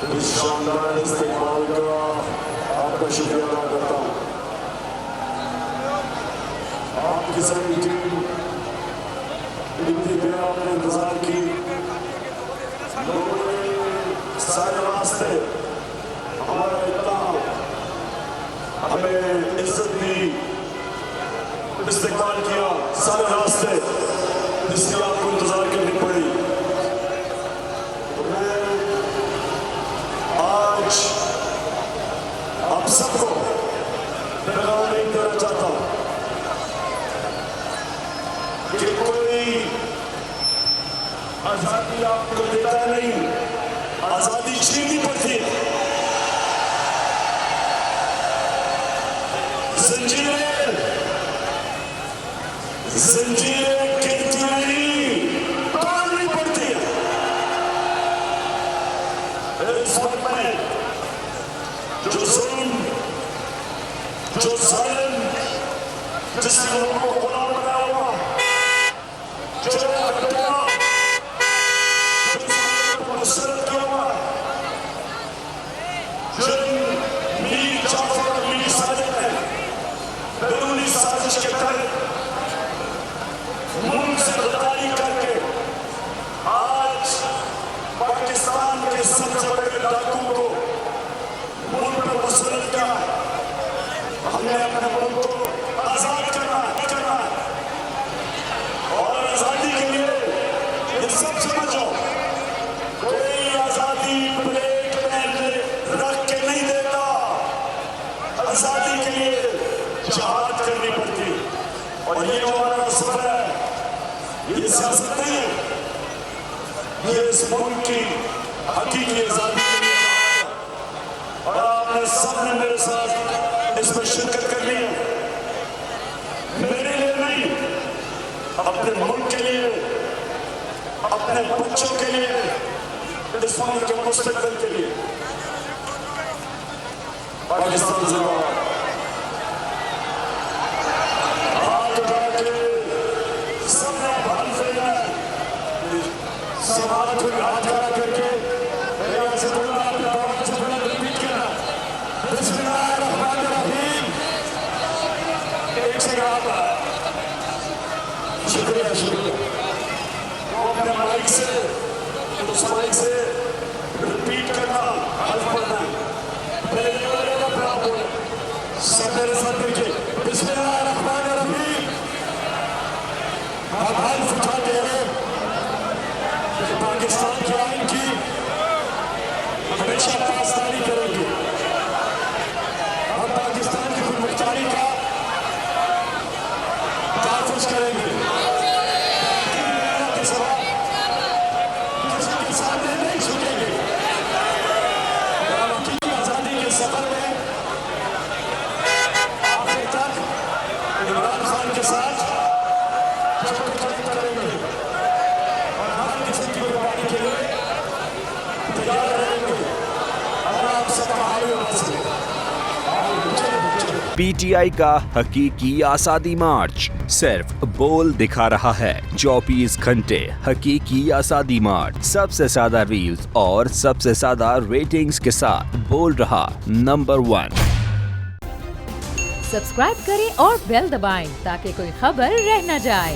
इस शानदार इस्तेमाल का आपका शुक्रिया अदा करता हूँ। आपकी सारी टीम इतनी देर आपने इंतजार की, लोगों ने सारे रास्ते हमारा इतना हमें इज्जत दी, इस्तेमाल किया, सारे रास्ते जिसकी आपको इंतजार करनी पड़ी। आप सबको पैगाम नहीं देना चाहता हूं कि कोई आजादी आपको देता है नहीं, आजादी छीननी पड़ती है। जंजीरें गिनती नहीं, तोड़नी पड़ती है। इस वक्त में जो जुल्म, जो जालिम, जिसने लोगों को गुलाम बनाया हुआ, जो हत्या, जो मुसलत किया हुआ, जो मीर जाफर और मीर साजिद ने बैरूनी साजिश के तहत मुल्क से गद्दारी करके आज पाकिस्तान के सबसे बड़े डाकू को मुल्क पर मुसलत किया। हमने अपने मुल्क को आजाद करना और आजादी के लिए ये सब समझो, कोई आजादी प्लेट में रख के नहीं देता। आजादी के लिए जहाद करनी पड़ती, और ये जो हमारा सफर है ये सियासत नहीं है, ये इस मुल्क की हकीकी आजादी के लिए। और आपने सबने मेरे साथ इसमें शिरकत करनी है, मेरे लिए नहीं, अपने मुल्क के लिए, अपने बच्चों के लिए, इस मुल्क के मुस्तकबिल के लिए। पाकिस्तान जिंदाबाद। हाथ उठा के सबने हाथ फेरना, सब हाथ खड़ा करके शुक्रिया शुक्रिया। वो अपने माइक से उस माइक से रिपीट करना, हल्फ पढ़ना, पहले जो बोलेगा फिर आप बोले। सब मेरे साथ देखिए, बिस्मिल्लाहिर्रहमानिर्रहीम। हम हल्फ उठाते हैं कि पाकिस्तान के आइन की हमेशा पासदारी करेंगे। हम पाकिस्तान की खुदमुख्तारी का तहफ़्फ़ुज़ करेंगे। पीटीआई का हकीकी आज़ादी मार्च सिर्फ बोल दिखा रहा है। 24 घंटे हकीकी आज़ादी मार्च, सबसे ज्यादा रील्स और सबसे ज्यादा रेटिंग्स के साथ बोल रहा नंबर 1। सब्सक्राइब करें और बेल दबाएं ताकि कोई खबर रह न जाए।